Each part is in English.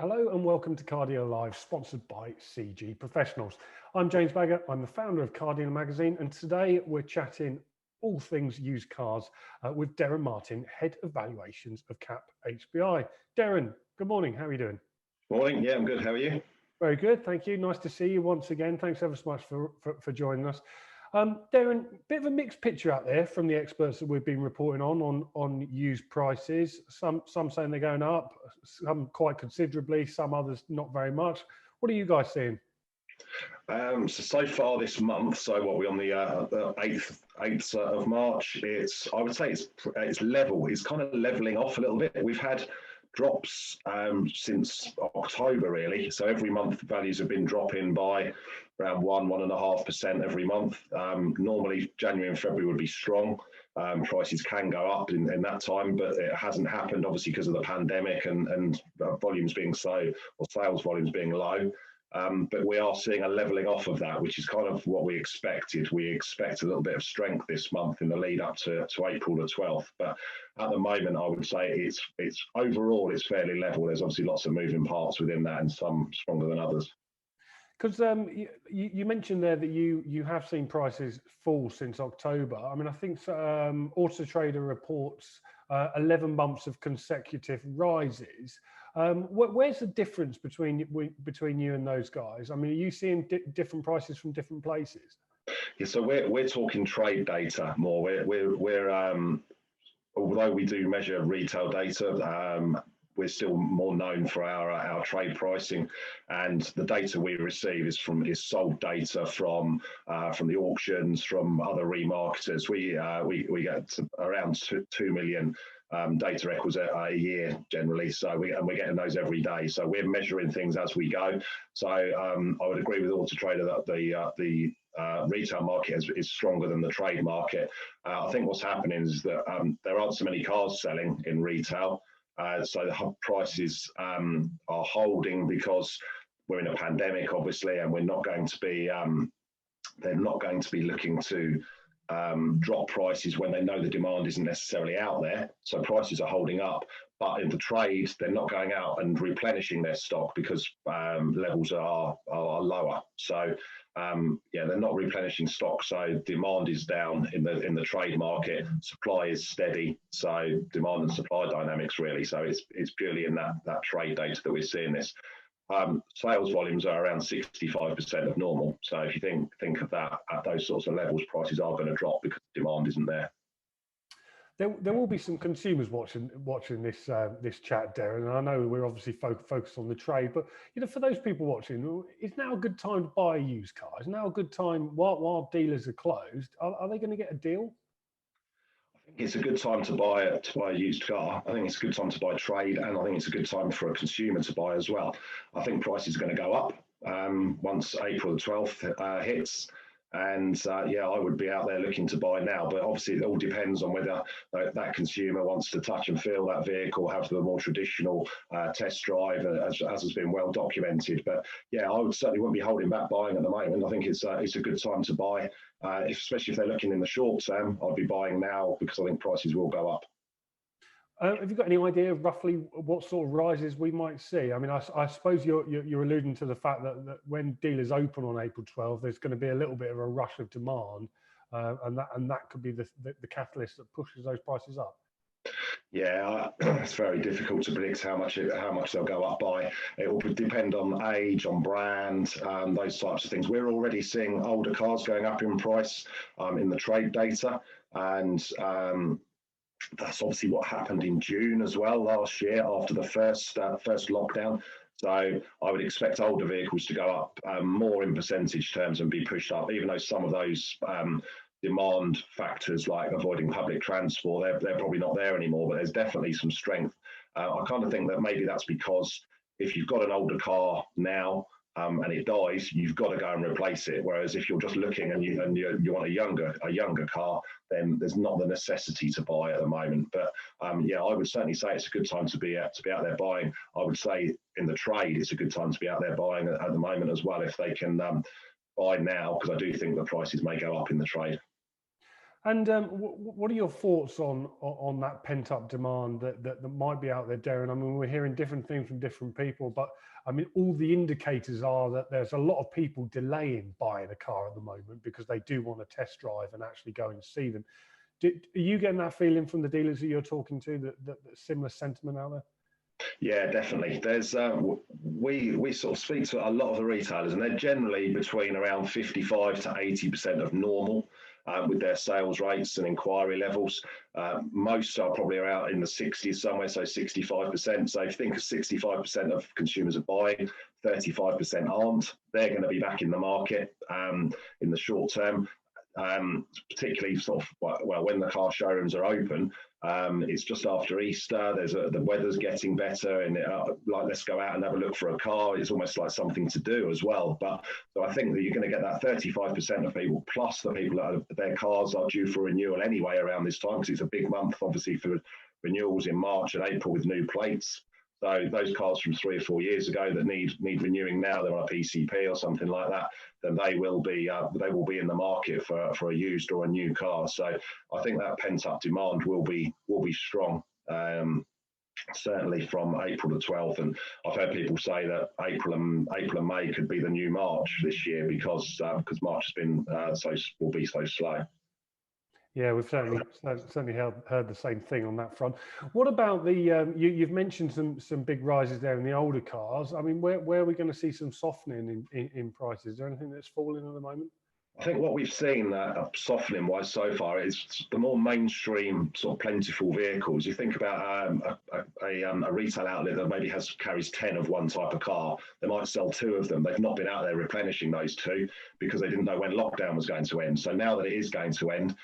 Hello and welcome to Cardio Live, sponsored by CG Professionals. I'm James Bagger, I'm the founder of Cardio Magazine, and today we're chatting all things used cars with Derren Martin, Head of Valuations of Cap HPI. Derren, good morning, how are you doing? Morning, yeah, I'm good, how are you? Very good, thank you. Nice to see you once again. Thanks ever so much for joining us. Derren, bit of a mixed picture out there from the experts that we've been reporting on used prices. Some saying they're going up, some quite considerably, some others not very much. What are you guys seeing? So far this month, so what we're on the 8th of March, I would say it's level. It's kind of leveling off a little bit. We've had drops since October, really. So every month values have been dropping by around 1.5% every month. Normally January and February would be strong. Prices can go up in that time, but it hasn't happened obviously because of the pandemic and volumes being slow, or sales volumes being low. But we are seeing a leveling off of that, which is kind of what we expected. We expect a little bit of strength this month in the lead up to April the 12th. But at the moment, I would say it's overall, it's fairly level. There's obviously lots of moving parts within that and some stronger than others. Because you mentioned there that you have seen prices fall since October. I mean, I think Auto Trader reports 11 months of consecutive rises. Where's the difference between you and those guys? I mean, are you seeing different prices from different places? Yeah, so we're talking trade data more. We're although we do measure retail data, we're still more known for our trade pricing, and the data we receive is sold data from the auctions, from other remarketers. We get around 2 million data records a year generally, so we're getting those every day. So we're measuring things as we go. So I would agree with Auto Trader that the retail market is stronger than the trade market. I think what's happening is that there aren't so many cars selling in retail. So the prices are holding because we're in a pandemic, obviously, and we're not going to be. They're not going to be looking to drop prices when they know the demand isn't necessarily out there. So prices are holding up, but in the trade, they're not going out and replenishing their stock because levels are lower. So yeah, they're not replenishing stock. So demand is down in the trade market. Supply is steady. So demand and supply dynamics really. So it's purely in that trade data that we're seeing this. Sales volumes are around 65% of normal. So if you think of that at those sorts of levels, prices are going to drop because demand isn't there. There will be some consumers watching this chat, Derren, and I know we're obviously focused on the trade, but for those people watching, is now a good time to buy a used car? Is now a good time while dealers are closed? Are they going to get a deal? I think it's a good time to buy a used car. I think it's a good time to buy trade, and I think it's a good time for a consumer to buy as well. I think prices are going to go up once April the 12th hits. And yeah, I would be out there looking to buy now, but obviously it all depends on whether that consumer wants to touch and feel that vehicle, have the more traditional test drive, as has been well documented. But yeah, I certainly wouldn't be holding back buying at the moment. I think it's a good time to buy, especially if they're looking in the short term. I'd be buying now because I think prices will go up. Have you got any idea of roughly what sort of rises we might see? I mean, I suppose you're alluding to the fact that when dealers open on April 12th, there's going to be a little bit of a rush of demand, and that could be the catalyst that pushes those prices up. Yeah, it's very difficult to predict how much they'll go up by. It will depend on age, on brand, those types of things. We're already seeing older cars going up in price in the trade data, and that's obviously what happened in June as well last year after the first lockdown. So I would expect older vehicles to go up more in percentage terms and be pushed up, even though some of those demand factors like avoiding public transport, they're probably not there anymore, but there's definitely some strength. I kind of think that maybe that's because if you've got an older car now, and it dies, you've got to go and replace it. Whereas if you're just looking and you want a younger car, then there's not the necessity to buy at the moment. But yeah, I would certainly say it's a good time to be out there buying. I would say in the trade, it's a good time to be out there buying at the moment as well if they can buy now, because I do think the prices may go up in the trade. And what are your thoughts on that pent up demand that might be out there, Derren? I mean, we're hearing different things from different people, but I mean, all the indicators are that there's a lot of people delaying buying a car at the moment because they do want to test drive and actually go and see them. Are you getting that feeling from the dealers that you're talking to, that similar sentiment out there? Yeah, definitely. There's we sort of speak to a lot of the retailers, and they're generally between around 55 to 80% of normal with their sales rates and inquiry levels. Most are probably around in the 60s somewhere, so 65%. So if you think of 65% of consumers are buying, 35% aren't. They're going to be back in the market in the short term. Particularly sort of, well, when the car showrooms are open, it's just after Easter. The weather's getting better, and like, let's go out and have a look for a car. It's almost like something to do as well. But so I think that you're going to get that 35% of people, plus the people that their cars are due for renewal anyway around this time, because it's a big month, obviously, for renewals in March and April with new plates. So those cars from 3 or 4 years ago that need renewing now, they're on a PCP or something like that, then they will be in the market for a used or a new car. So I think that pent up demand will be strong, certainly from April the 12th. And I've heard people say that April and May could be the new March this year because March has been will be so slow. Yeah, we've certainly heard the same thing on that front. What about the you've mentioned some big rises there in the older cars. I mean, where are we going to see some softening in prices? Is there anything that's falling at the moment? I think what we've seen softening wise so far is the more mainstream sort of plentiful vehicles. You think about a retail outlet that maybe carries 10 of one type of car, they might sell 2 of them. They've not been out there replenishing those 2 because they didn't know when lockdown was going to end. So now that it is going to end,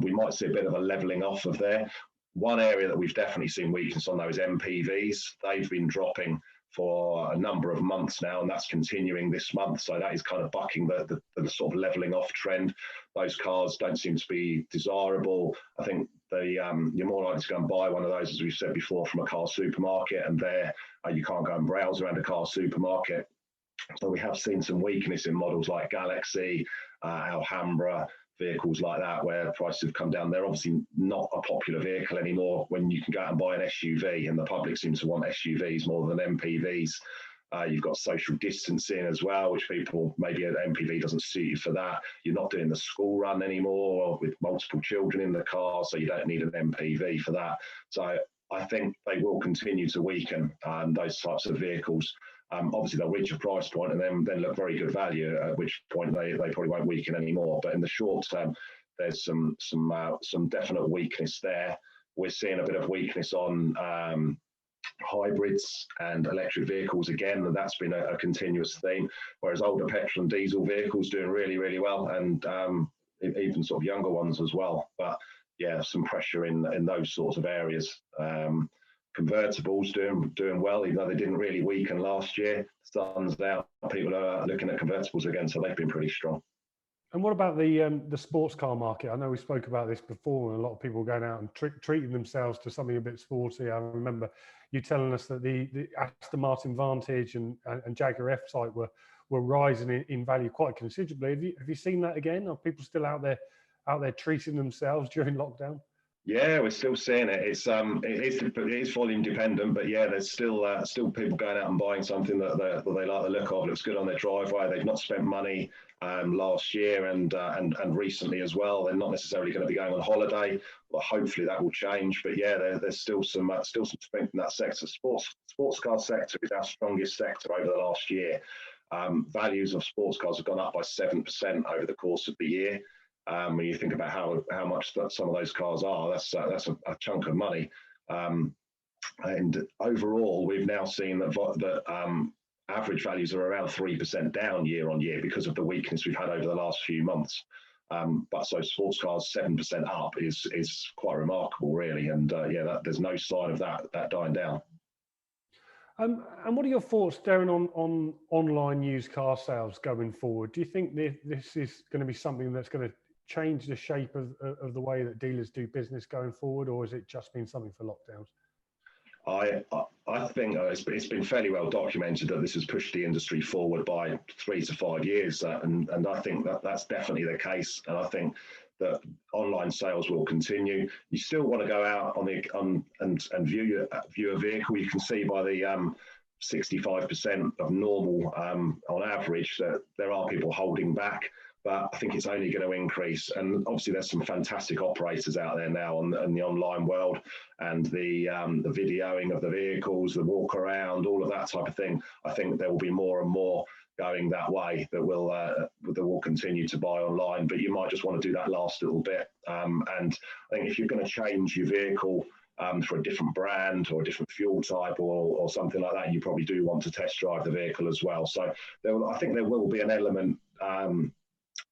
we might see a bit of a levelling off of there. One area that we've definitely seen weakness on, though, is MPVs. They've been dropping for a number of months now, and that's continuing this month. So that is kind of bucking the sort of levelling off trend. Those cars don't seem to be desirable. I think you're more likely to go and buy one of those, as we've said before, from a car supermarket, and there you can't go and browse around a car supermarket. So we have seen some weakness in models like Galaxy, Alhambra, vehicles like that, where prices have come down. They're obviously not a popular vehicle anymore when you can go out and buy an SUV, and the public seems to want SUVs more than MPVs. You've got social distancing as well, which people, maybe an MPV doesn't suit you for that. You're not doing the school run anymore with multiple children in the car, so you don't need an MPV for that. So I think they will continue to weaken those types of vehicles. Obviously, they'll reach a price point and then look very good value, at which point they probably won't weaken anymore. But in the short term, there's some definite weakness there. We're seeing a bit of weakness on hybrids and electric vehicles again, and that's been a continuous theme, whereas older petrol and diesel vehicles doing really, really well, and even sort of younger ones as well. But yeah, some pressure in those sorts of areas. Convertibles doing well, even though they didn't really weaken last year. Sun's out, people are looking at convertibles again, so they've been pretty strong. And what about the sports car market? I know we spoke about this before, and a lot of people going out and treating themselves to something a bit sporty. I remember you telling us that the Aston Martin Vantage and Jaguar F-Type were rising in value quite considerably. Have you seen that again? Are people still out there treating themselves during lockdown? Yeah, we're still seeing it. It is volume dependent, but yeah, there's still people going out and buying something that they like the look of. Looks good on their driveway. They've not spent money last year and recently as well. They're not necessarily going to be going on holiday. Well, hopefully that will change. But yeah, there's still some strength in that sector. Sports car sector is our strongest sector over the last year. Values of sports cars have gone up by 7% over the course of the year. When you think about how much some of those cars are, that's a chunk of money. And overall, we've now seen that average values are around 3% down year on year because of the weakness we've had over the last few months. But so sports cars 7% up is quite remarkable, really. And there's no sign of that dying down. And what are your thoughts, Derren, on online used car sales going forward? Do you think this is going to be something that's going to change the shape of the way that dealers do business going forward, or has it just been something for lockdowns? I think it's been fairly well documented that this has pushed the industry forward by 3 to 5 years, and I think that's definitely the case. And I think that online sales will continue. You still want to go out and view a vehicle. You can see by the 65% of normal on average that there are people holding back, but I think it's only going to increase. And obviously there's some fantastic operators out there now in the online world, and the videoing of the vehicles, the walk around, all of that type of thing. I think there will be more and more going that way that will continue to buy online, but you might just want to do that last little bit. And I think if you're going to change your vehicle for a different brand or a different fuel type or something like that, you probably do want to test drive the vehicle as well. So I think there will be an element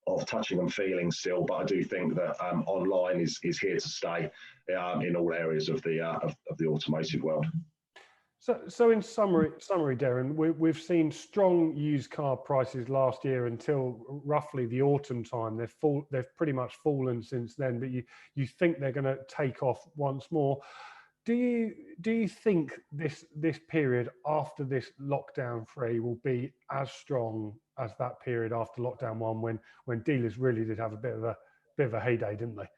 of touching and feeling still, but I do think that online is here to stay in all areas of the automotive world. So in summary, Derren, we've seen strong used car prices last year until roughly the autumn time. They've pretty much fallen since then, but you think they're going to take off once more. Do you think this period after this lockdown 3 will be as strong as that period after lockdown 1 when dealers really did have a bit of a heyday, didn't they?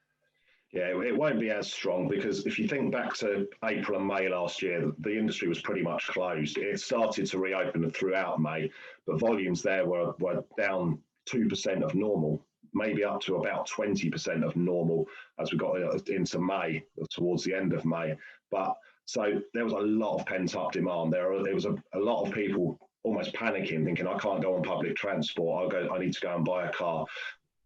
Yeah, it won't be as strong, because if you think back to April and May last year, the industry was pretty much closed. It started to reopen throughout May, but volumes there were down 2% of normal, maybe up to about 20% of normal as we got into May, towards the end of May. But so there was a lot of pent-up demand. There was a lot of people almost panicking, thinking, I can't go on public transport, I need to go and buy a car.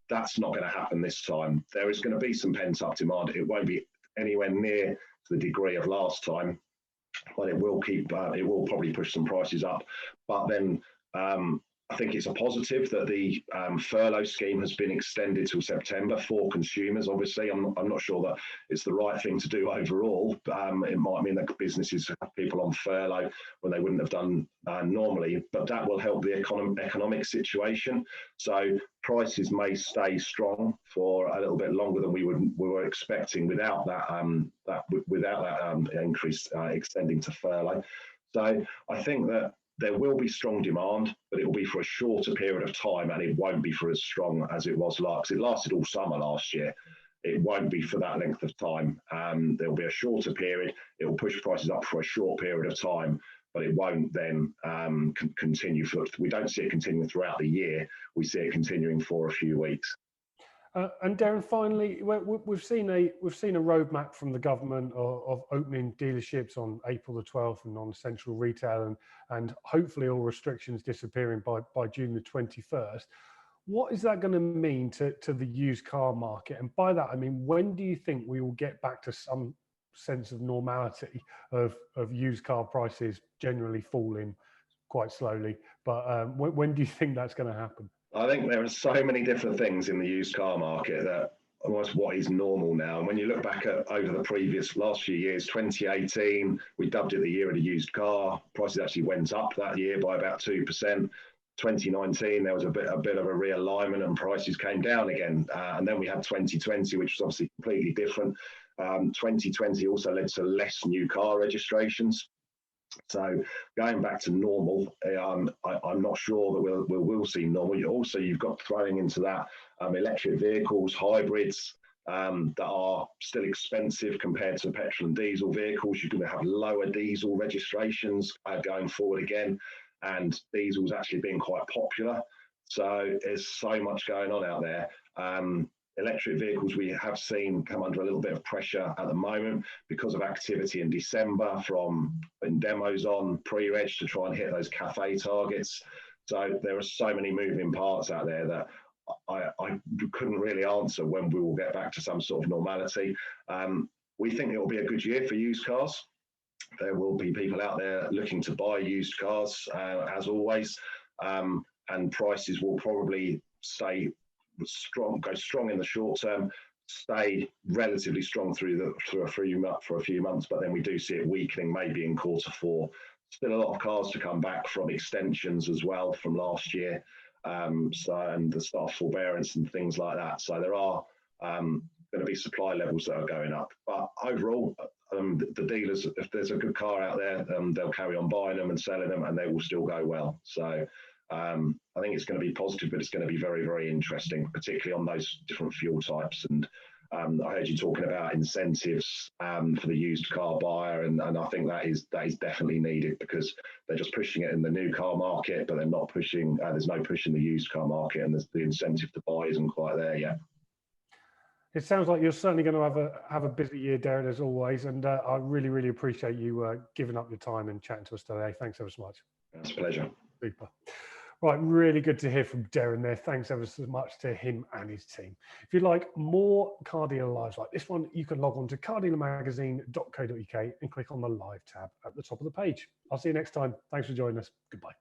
That's not going to happen this time. There is going to be some pent-up demand. It won't be anywhere near to the degree of last time, but it will probably push some prices up. But then I think it's a positive that the furlough scheme has been extended till September for consumers. Obviously, I'm not sure that it's the right thing to do overall. It might mean that businesses have people on furlough when they wouldn't have done normally, but that will help the economic situation. So prices may stay strong for a little bit longer than we were expecting without that increase extending to furlough. So I think that there will be strong demand, but it will be for a shorter period of time, and it won't be for as strong as it was last. It lasted all summer last year. It won't be for that length of time. There will be a shorter period. It will push prices up for a short period of time, but it won't then continue. We don't see it continuing throughout the year. We see it continuing for a few weeks. And Derren, finally, we've seen a roadmap from the government of opening dealerships on April the 12th and non-essential retail, and hopefully all restrictions disappearing by June the 21st. What is that going to mean to the used car market? And by that, I mean, when do you think we will get back to some sense of normality of used car prices generally falling quite slowly? But when do you think that's going to happen? I think there are so many different things in the used car market that almost what is normal now. And when you look back at over the last few years, 2018, we dubbed it the year of the used car. Prices actually went up that year by about 2%. 2019, there was a bit of a realignment and prices came down again. And then we had 2020, which was obviously completely different. 2020 also led to less new car registrations. So going back to normal, I'm not sure that we'll see normal. You've got throwing into that electric vehicles, hybrids that are still expensive compared to petrol and diesel vehicles. You're going to have lower diesel registrations going forward again, and diesel's actually being quite popular. So there's so much going on out there. Electric vehicles we have seen come under a little bit of pressure at the moment because of activity in December from demos on pre-reg to try and hit those cafe targets. So there are so many moving parts out there that I couldn't really answer when we will get back to some sort of normality. We think it will be a good year for used cars. There will be people out there looking to buy used cars, as always, and prices will probably go strong in the short term, stay relatively strong for a few months, but then we do see it weakening maybe in quarter 4. Still a lot of cars to come back from extensions as well from last year, and the staff forbearance and things like that. So there are going to be supply levels that are going up, but overall, the dealers, if there's a good car out there, they'll carry on buying them and selling them, and they will still go well. So I think it's going to be positive, but it's going to be very, very interesting, particularly on those different fuel types. And I heard you talking about incentives for the used car buyer, and I think that is definitely needed, because they're just pushing it in the new car market, but they're not pushing. There's no push in the used car market, and the incentive to buy isn't quite there yet. It sounds like you're certainly going to have a busy year, Derren, as always, and I really, really appreciate you giving up your time and chatting to us today. Thanks ever so much. It's a pleasure. Super. Right, really good to hear from Derren there. Thanks ever so much to him and his team. If you'd like more car dealer lives like this one, you can log on to cardealermagazine.co.uk and click on the live tab at the top of the page. I'll see you next time. Thanks for joining us. Goodbye.